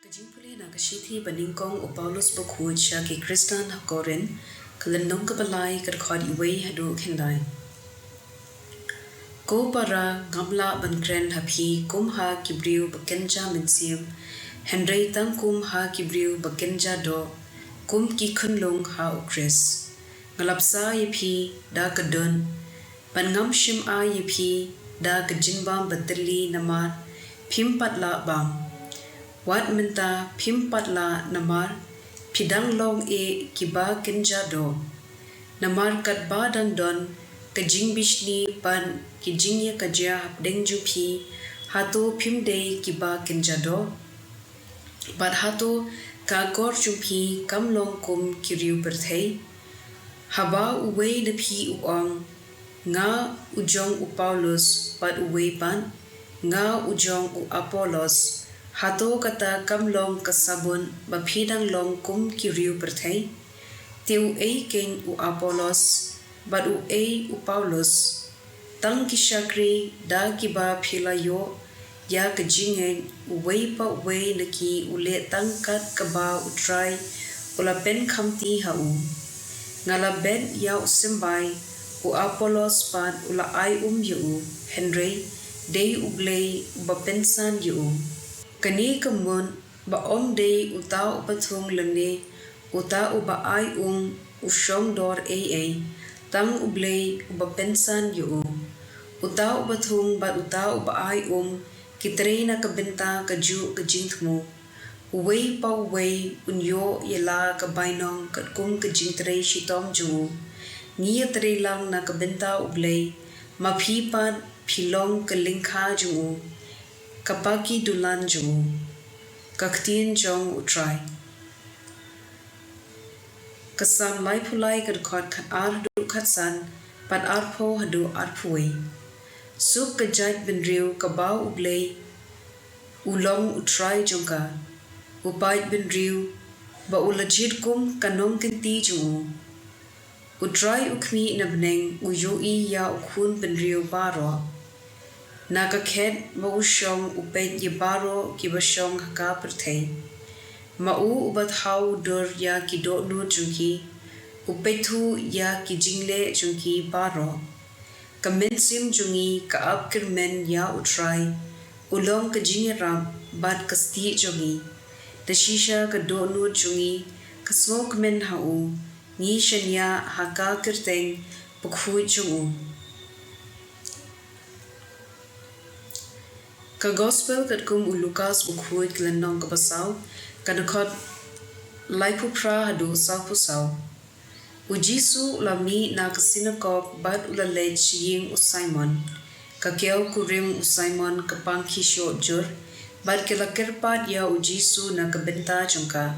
Jingpule na kashiti baningkong o Paulus Bokuj siya ki Kristan hakorin kalandong kabalay kadkhod iway hadu kendai. Ko para ngamla bankren hapi kum ha kibriu bakenja mensim Henry tang kum ha kibriu bakenja do kum ki khunlong ha ukris. Ngalapsa yipi da kadun ban ngam shim a yipi da kajinbam batali namar pimpat la bam. Wat minta pimpat la namar pidang long e kiba kenjado namar kat ba dang don kajing bishni pan kijingya kajya hapdeng jupi hato pimde kiba kenjado bat hato kagor jupi kamlong kum kiriu berthei haba uwei lepi uang nga ujong u Paulus bat uwei pan nga ujong u Apollos hato kata kamlong kasabun bapidang long kum kiriu berthei tiu ei ken u Apollos bat u ei u Paulus tang kishakri da kiba philayo ya kajingen uwei pa uwei naki ule tangkat kaba utrai ula pen khamti hau ngala ben ya usimbai u Apollos pan ula ai yu Henry dei u Blei bapensan yu kani kamun ba om dei uta upathung lane uta uba ai ushong dor ai tang u Blei uba pensan yu uta upathung ba uta uba ai kitreina kabenta kaju kajingthmu uwei pa uwei unyo yela kabainong katkum kajingtrei shitom ju ngia trelang na kabenta u Blei maphipan philong kalingkha ju kapaki dulan ju ktien jong utrai kasam lai phulai kadkhot khat ar du khatsan pan arpho hadu arphuai suk kajat benriu kabau u Blei ulong utrai jongka upai benriu ba ulajit kum kanong kenti ju utrai ukmi nabneng uyoi ya ukhun benriu baro nakakhet maushong upet yebaro kibashong haka perthei mau ubathau dur ya kido nu junki upethu ya kijingle junki baro kamensim jungi kaap kirmen ya utrai ulong kajingeram bat kasti jungi dashisha kado nu jungi kasngok men hau ngi shanya haka kirteng pukhui jungu ka gospel kat kum u Lukas bukhuit klandong ka basaw kadakot laipu pra hadu saw pusaw u Jisu lami na kasinakop bat ulalej shiying u Simon ka keo kurim u Simon kapang kisho jur bat kilakirpat ya u Jisu na kabenta jungka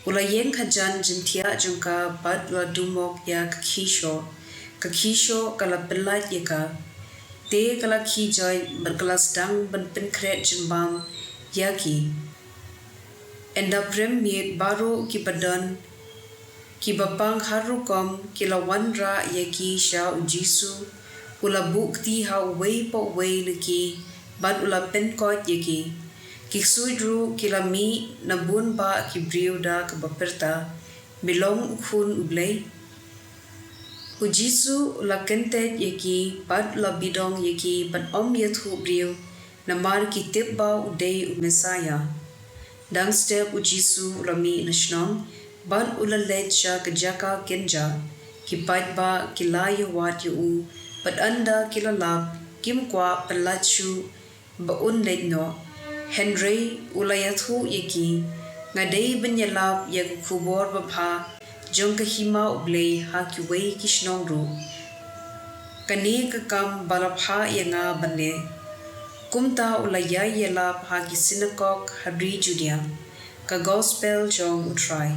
ulayeng hajan jintia jungka bat la dumok ya kakisho kalapelat yaka te kala ki joy berkelas dang ban penkret jimbam yaki enda prem miet baro ki padan ki bapang harukom ki lawan ra yaki sha u Jisu ula bukti ha wei pa wei leki ban ula penkot yaki ki suidru ki lami nabun ba ki briuda ka baperta milong ukhun u Blei u Jisu la kentet yaki bat la bidong yaki ban om yathu briu namar ki tibba u dei u Messiah dang step u Jisu lami nashnong ban ula lecha kajaka kenja ki pat ba ki la wat yu bat anda kilalap kim kwa palachu ba un letno Henry ula yathu yaki ngadei banyalap yak khubor ba pha jong ka hima u Blei ha ki wei kishnong ru kani ka kam balapha yanga bane kumta ulaya yela ha ki sinakok habri judia ka gospel jong utrai